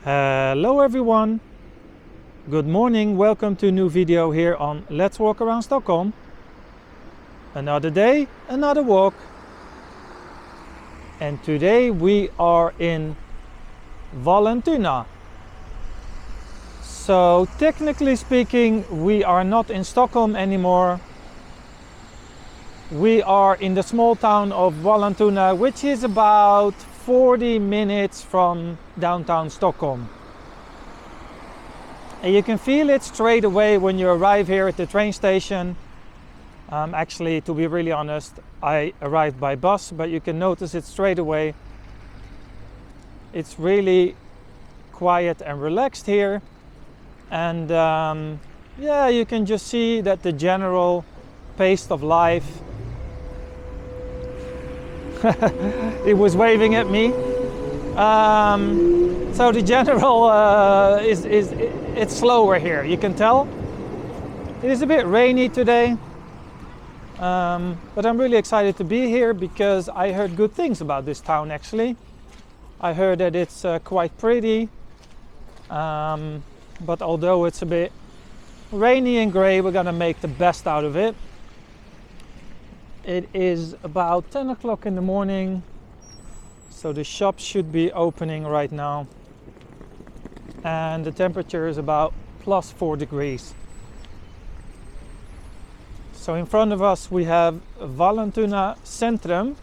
Hello everyone, good morning, welcome to a new video here on Let's Walk Around Stockholm. Another day, another walk. And today we are in Vallentuna. So technically speaking, we are not in Stockholm anymore. We are in the small town of Vallentuna, which is about 40 minutes from downtown Stockholm. And you can feel it straight away when you arrive here at the train station. Actually, to be really honest, I arrived by bus, but you can notice it straight away. It's really quiet and relaxed here. And yeah, you can just see that the general pace of life. He was waving at me. So the general it's slower here. You can tell. It is a bit rainy today, but I'm really excited to be here because I heard good things about this town. Actually, I heard that it's quite pretty. But although it's a bit rainy and grey, we're gonna make the best out of it. It is about 10 o'clock in the morning, so the shops should be opening right now. And the temperature is about plus 4 degrees. So in front of us we have Vallentuna Centrum,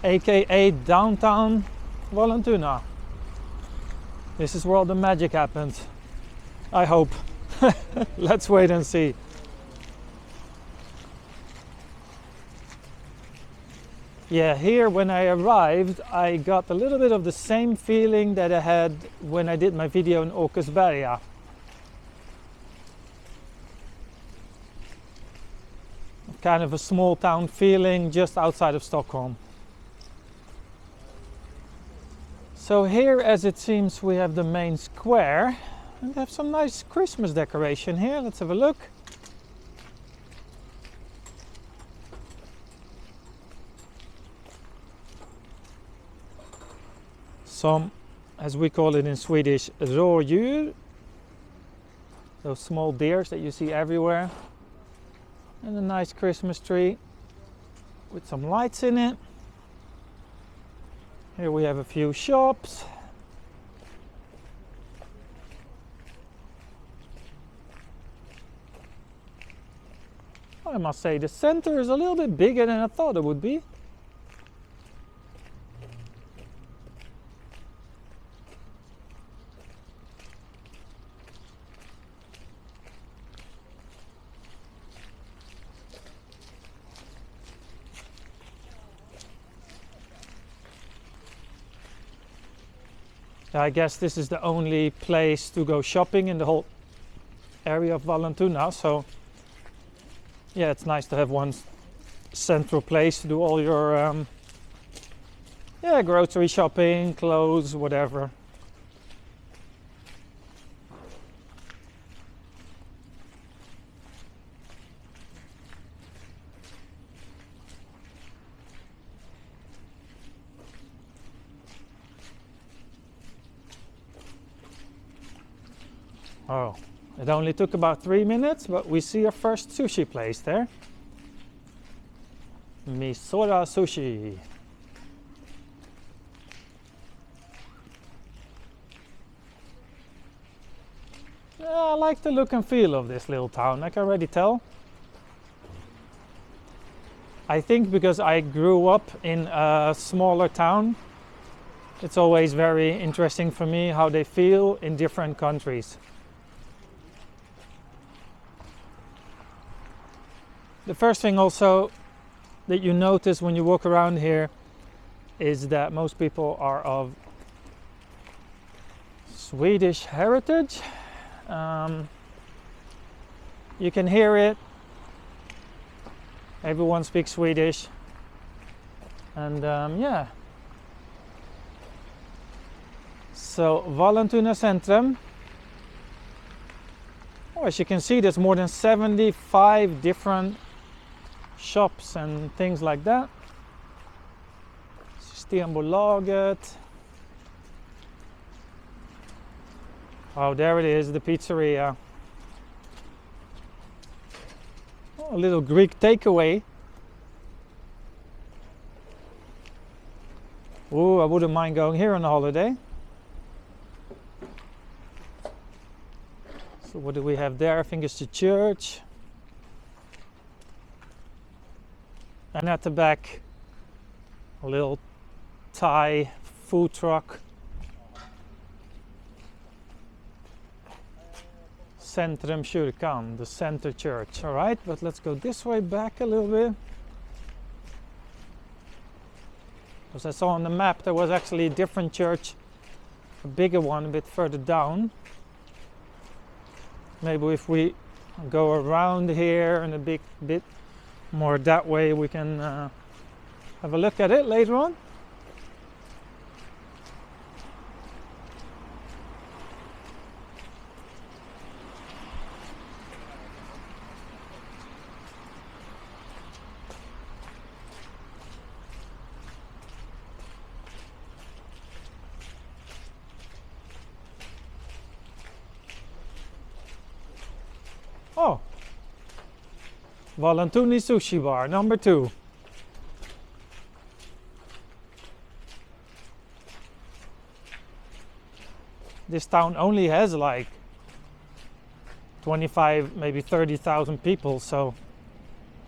aka downtown Vallentuna. This is where all the magic happens, I hope. Let's wait and see. Yeah, here when I arrived, I got a little bit of the same feeling that I had when I did my video in Åkersberga. Kind of a small town feeling just outside of Stockholm. So here, as it seems, we have the main square. And we have some nice Christmas decoration here. Let's have a look. Some, as we call it in Swedish, rådjur. Those small deers that you see everywhere. And a nice Christmas tree with some lights in it. Here we have a few shops. I must say the center is a little bit bigger than I thought it would be. I guess this is the only place to go shopping in the whole area of Vallentuna, so yeah, it's nice to have one central place to do all your yeah, grocery shopping, clothes, whatever. Oh, it only took about 3 minutes, but we see our first sushi place there. Misora Sushi. Yeah, I like the look and feel of this little town, I can already tell. I think because I grew up in a smaller town, it's always very interesting for me how they feel in different countries. The first thing also that you notice when you walk around here is that most people are of Swedish heritage. You can hear it. Everyone speaks Swedish. And yeah. So Vallentuna Centrum. Oh, as you can see, there's more than 75 different shops and things like that. Systembolaget. Oh, there it is, the pizzeria. Oh, a little Greek takeaway. Ooh, I wouldn't mind going here on a holiday. So what do we have there? I think it's the church. And at the back, a little Thai food truck. Centrum Kyrkan, the center church. Alright, but let's go this way back a little bit. Because I saw on the map there was actually a different church, a bigger one a bit further down. Maybe if we go around here and a bit more that way, we can have a look at it later on. Oh, Vallentuna Sushi Bar, number 2. This town only has like 25, maybe 30,000 people, so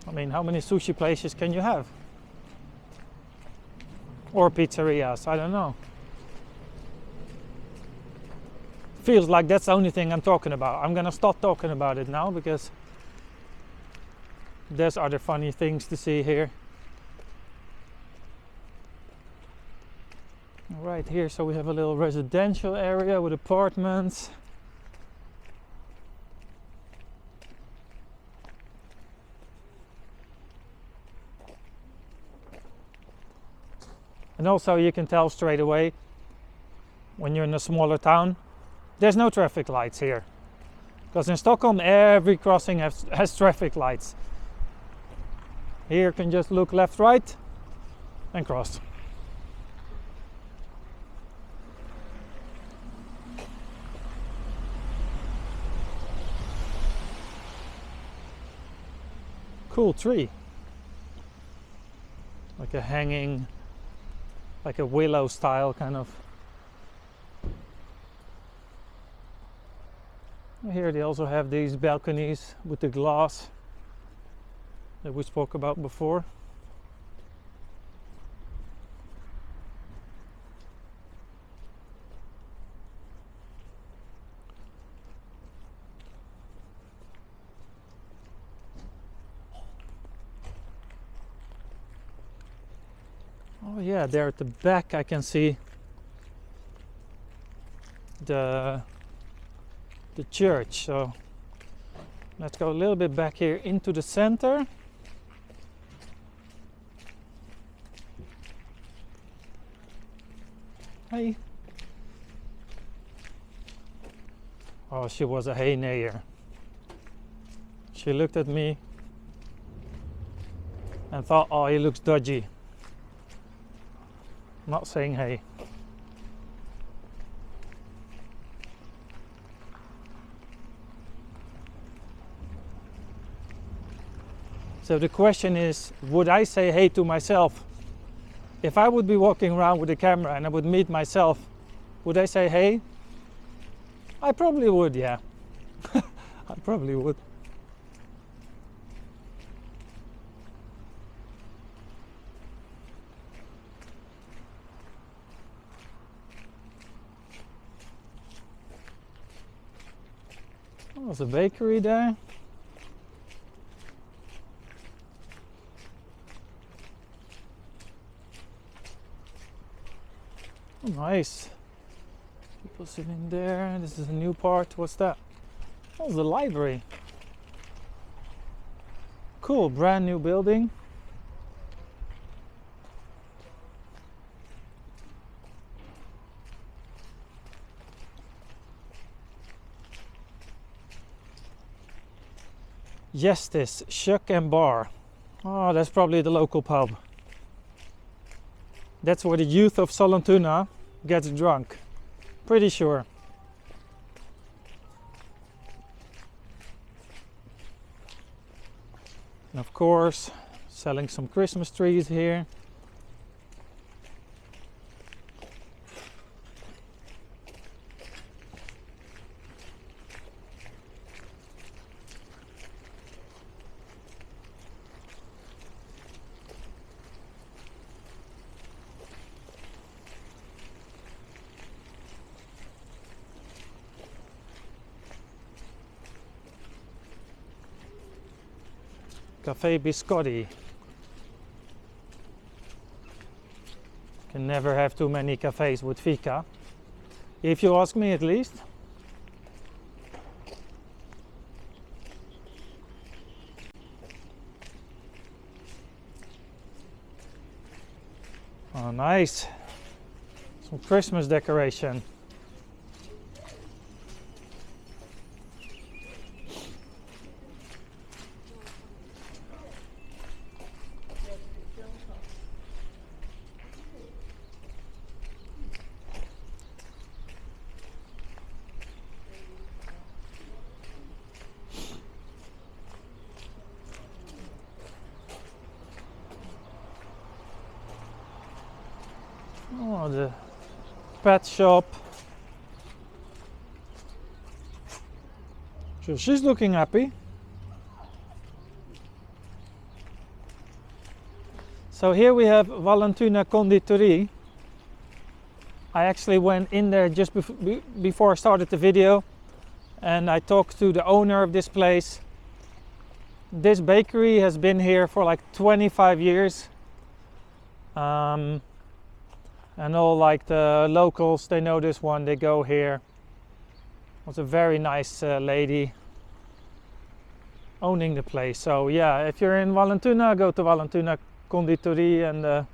I mean, how many sushi places can you have? Or pizzerias, I don't know. Feels like that's the only thing I'm talking about. I'm gonna stop talking about it now because there's other funny things to see here. Right here, so we have a little residential area with apartments. And also you can tell straight away when you're in a smaller town, there's no traffic lights here. Because in Stockholm every crossing has traffic lights. Here you can just look left, right and cross. Cool tree. Like a hanging, like a willow style kind of. Here they also have these balconies with the glass that we spoke about before. Oh yeah, there at the back I can see the church. So let's go a little bit back here into the center. Hey. Oh, she was a hay nayer. She looked at me and thought, oh, he looks dodgy. Not saying hey. So the question is, would I say hey to myself? If I would be walking around with a camera and I would meet myself, would I say hey? I probably would, yeah. I probably would. Oh, there's a bakery there. Oh, nice. People sitting there. This is a new part. What's that? Oh, the library. Cool, brand new building. Yes, this Kök and Bar. Oh, that's probably the local pub. That's where the youth of Vallentuna gets drunk. Pretty sure. And of course, selling some Christmas trees here. Cafe Biscotti. Can never have too many cafes with fika, if you ask me at least. Oh, nice. Some Christmas decoration. Oh, the pet shop. So she's looking happy. So here we have Vallentuna Conditori. I actually went in there just before I started the video, and I talked to the owner of this place. This bakery has been here for like 25 years. And all like the locals, they know this one, they go here. Was a very nice lady owning the place. So yeah, if you're in Vallentuna, go to Vallentuna Conditori and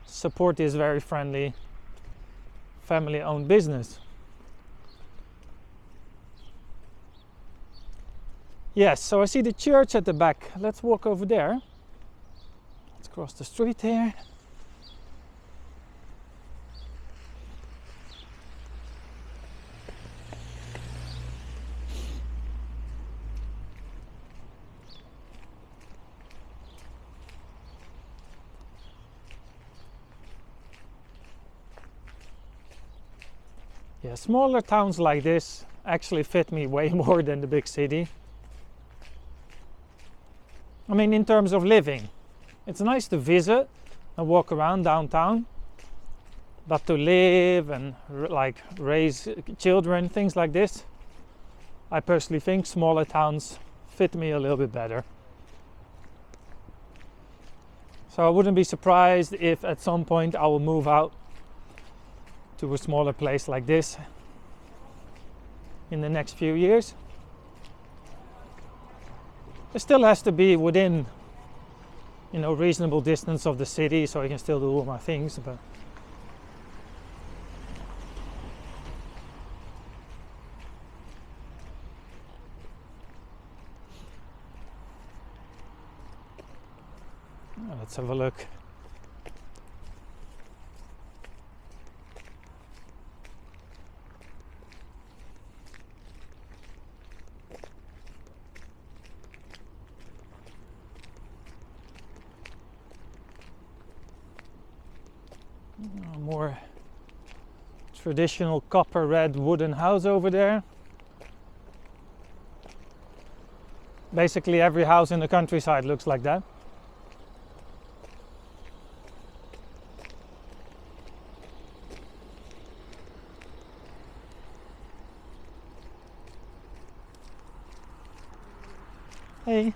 support this very friendly family-owned business. Yes, so I see the church at the back. Let's walk over there. Let's cross the street here. Yeah, smaller towns like this actually fit me way more than the big city. I mean, in terms of living, it's nice to visit and walk around downtown, but to live and like raise children, things like this, I personally think smaller towns fit me a little bit better. So I wouldn't be surprised if at some point I will move out to a smaller place like this in the next few years. It still has to be within, you know, reasonable distance of the city, so I can still do all my things. But let's have a look. More traditional copper red wooden house over there. Basically every house in the countryside looks like that. Hey.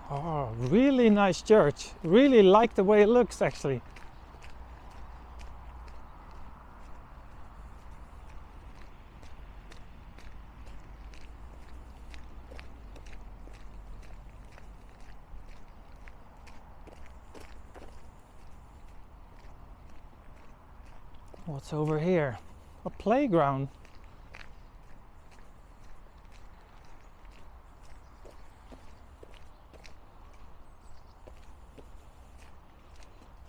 Oh, really nice church. Really like the way it looks actually. What's over here? A playground.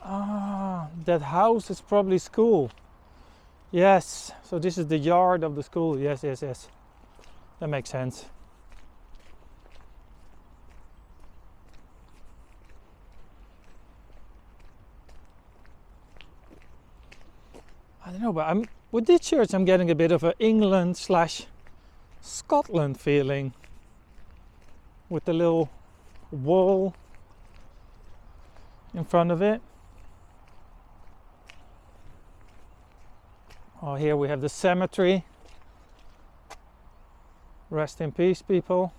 Ah, that house is probably school. Yes, so this is the yard of the school. Yes, yes, yes. That makes sense. I don't know, but with this church I'm getting a bit of an England / Scotland feeling, with the little wall in front of it. Oh, here we have the cemetery. Rest in peace, people.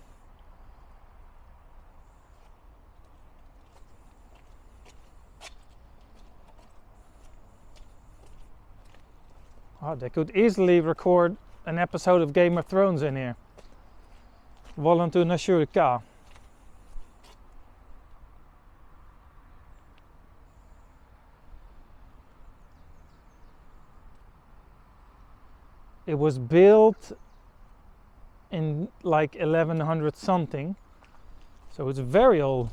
Oh, they could easily record an episode of Game of Thrones in here. Vallentuna kyrka. It was built in like 1100 something, so it's very old.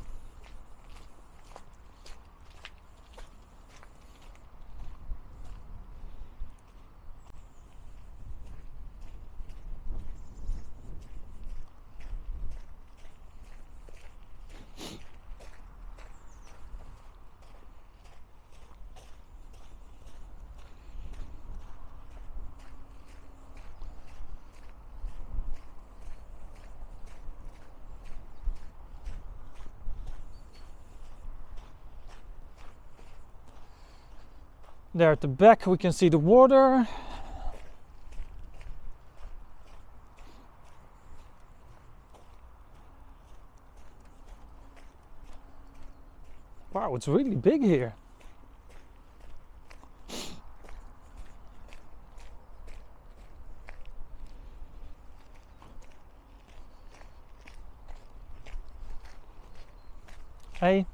There at the back we can see the water. Wow, it's really big here. Hey.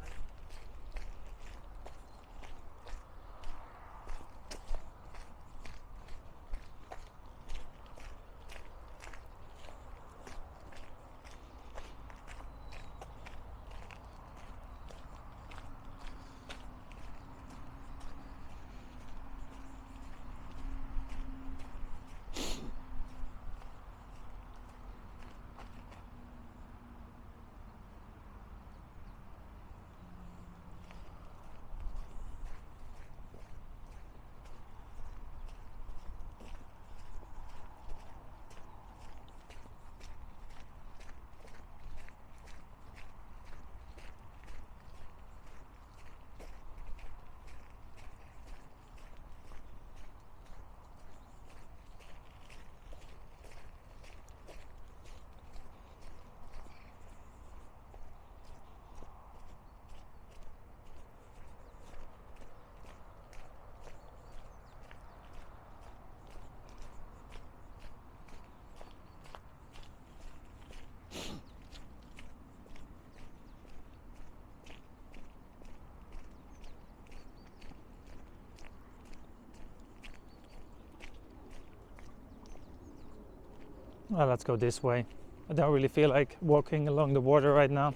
Well, let's go this way. I don't really feel like walking along the water right now.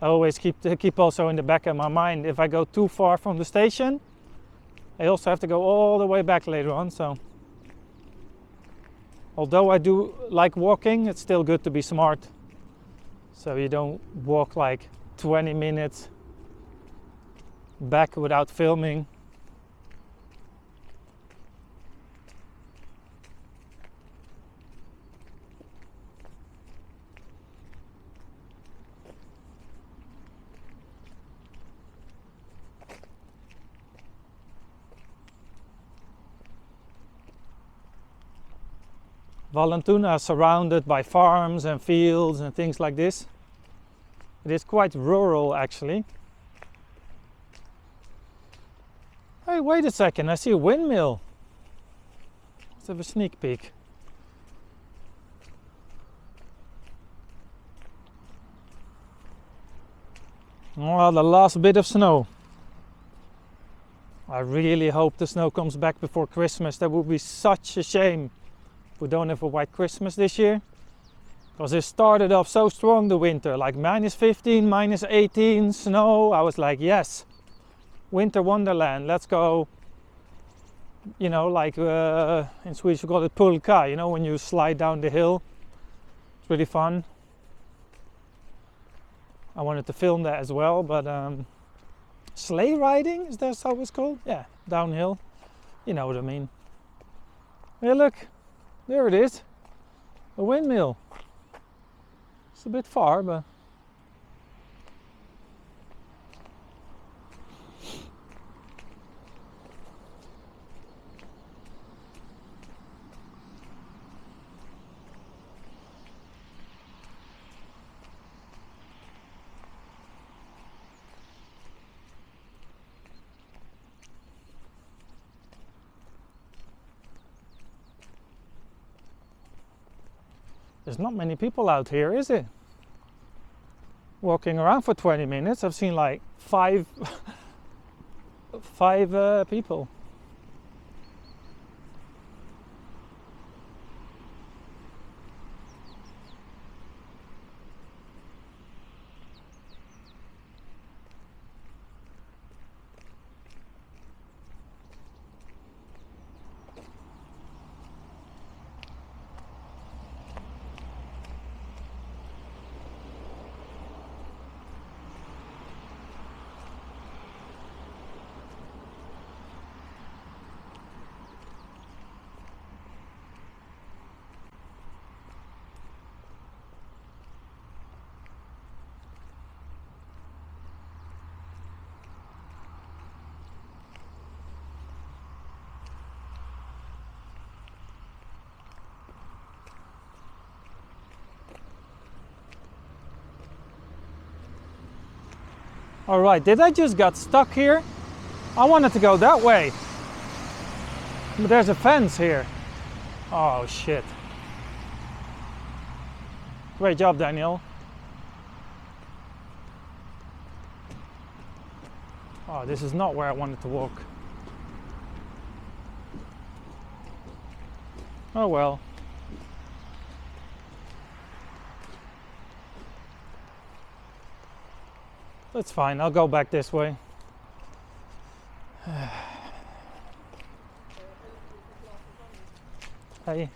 I always keep also in the back of my mind, if I go too far from the station, I also have to go all the way back later on. So although I do like walking, it's still good to be smart, so you don't walk like 20 minutes back without filming. Vallentuna is surrounded by farms and fields and things like this. It is quite rural actually. Hey, wait a second, I see a windmill. Let's have a sneak peek. Oh, the last bit of snow. I really hope the snow comes back before Christmas. That would be such a shame if we don't have a white Christmas this year. Because it started off so strong the winter, like -15, -18, snow. I was like, yes, winter wonderland, let's go. You know, like in Swedish we call it pulka, you know, when you slide down the hill. It's really fun. I wanted to film that as well, but sleigh riding, is that how it's called? Yeah, downhill. You know what I mean. Yeah, look, there it is, a windmill. It's a bit far, but there's not many people out here, is it? Walking around for 20 minutes, I've seen like five people. All right, did I just got stuck here? I wanted to go that way. But there's a fence here. Oh shit. Great job, Daniel. Oh, this is not where I wanted to walk. Oh well. That's fine, I'll go back this way. Hey.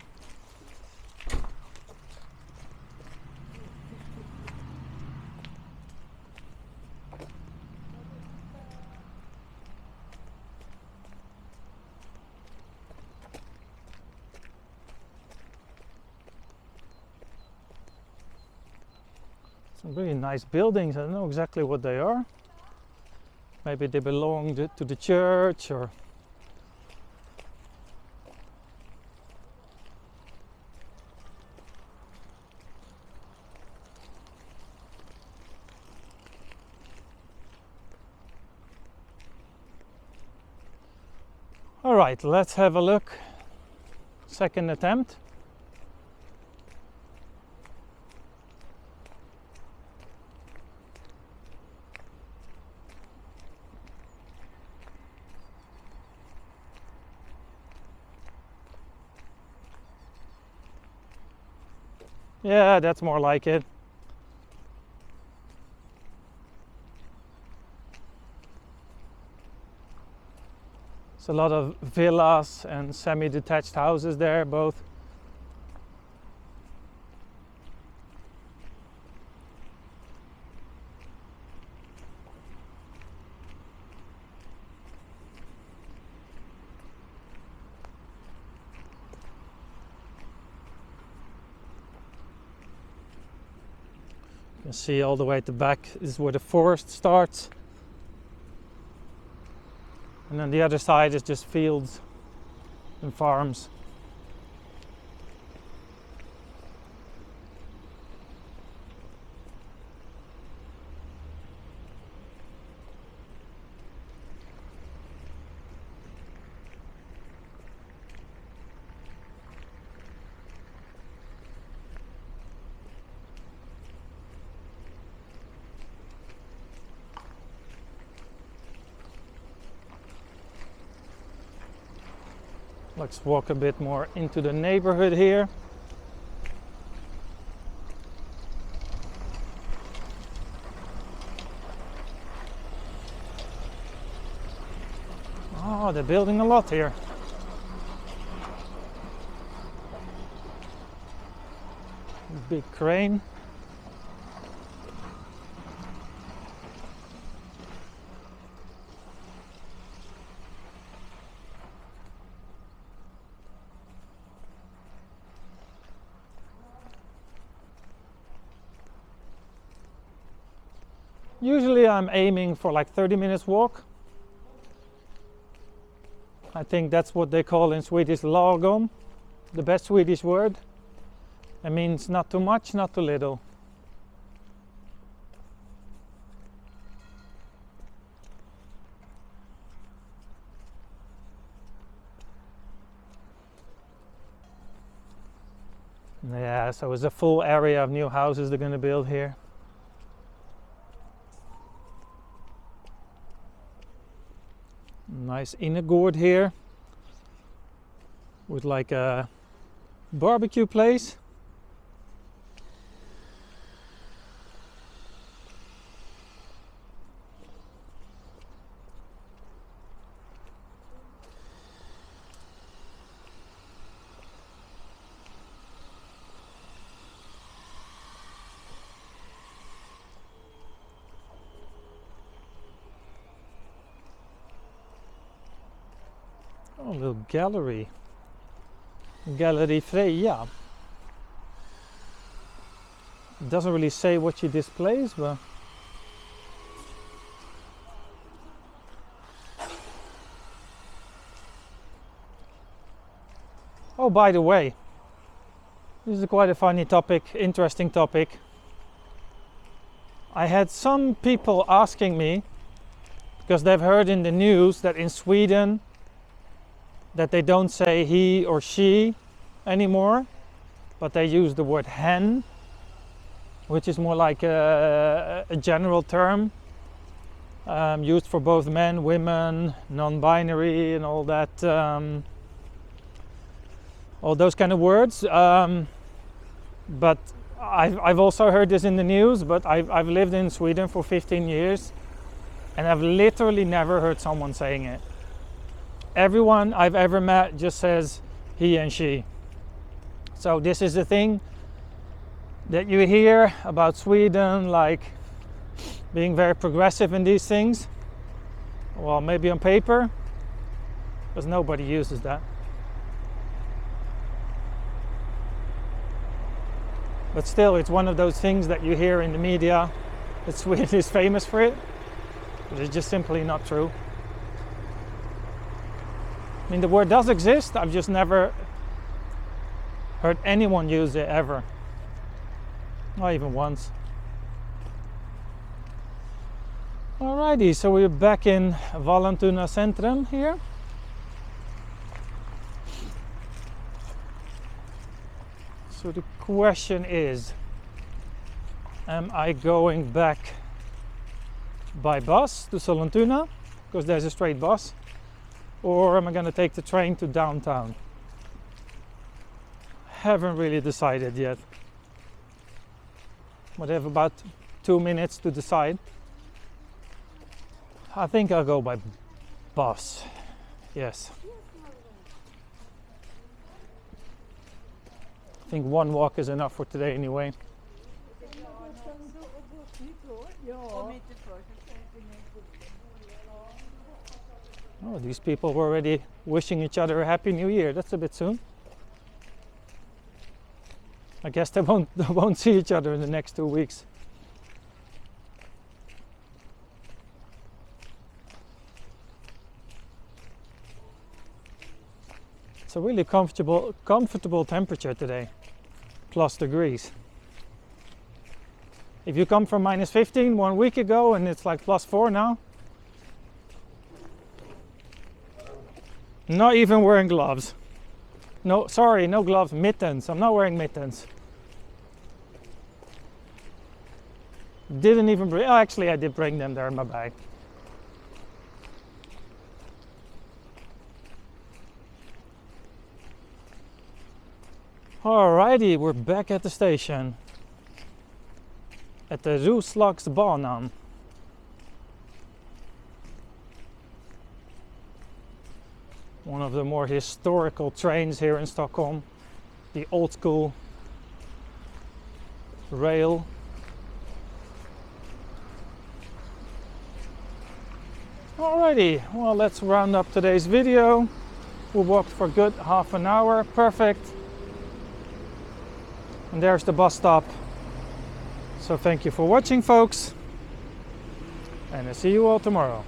Some really nice buildings. I don't know exactly what they are. Maybe they belong to the church or... All right, let's have a look. Second attempt. Yeah, that's more like it. There's a lot of villas and semi-detached houses there, both. You can see all the way at the back is where the forest starts. And then the other side is just fields and farms. Let's walk a bit more into the neighborhood here. building a lot here. Big crane. Usually I'm aiming for like 30 minutes walk. I think that's what they call in Swedish lagom, the best Swedish word. It means not too much, not too little. Yeah, so it's a full area of new houses they're going to build here. Nice innergård here with like a barbecue place. Oh, a little gallery. Gallery Freja. It doesn't really say what she displays, but oh, by the way, this is quite a funny topic, interesting topic. I had some people asking me, because they've heard in the news that in Sweden that they don't say he or she anymore, but they use the word hen, which is more like a general term used for both men, women, non-binary, and all that, all those kind of words. But I've also heard this in the news, but I've lived in Sweden for 15 years, and I've literally never heard someone saying it. Everyone I've ever met just says he and she. So this is the thing that you hear about Sweden, like being very progressive in these things. Well, maybe on paper, because nobody uses that. But still, it's one of those things that you hear in the media that Sweden is famous for it, but it's just simply not true. I mean, the word does exist, I've just never heard anyone use it ever. Not even once. Alrighty, so we're back in Vallentuna Centrum here. So the question is, am I going back by bus to Sollentuna, because there's a straight bus, or am I going to take the train to downtown? Haven't really decided yet. But I have about 2 minutes to decide. I think I'll go by bus. Yes. I think one walk is enough for today anyway. Oh, these people were already wishing each other a happy new year. That's a bit soon. I guess they won't see each other in the next 2 weeks. It's a really comfortable temperature today, plus degrees. If you come from minus 15 1 week ago and it's like plus 4 now, not even wearing gloves. No, sorry, no gloves, mittens. I'm not wearing mittens. Didn't even bring, oh, actually I did bring them, there in my bag. Alrighty, we're back at the station. At the Roslagsbanan. One of the more historical trains here in Stockholm, the old school rail. Alrighty, well, let's round up today's video. We walked for a good half an hour, perfect. And there's the bus stop. So thank you for watching, folks, and I'll see you all tomorrow.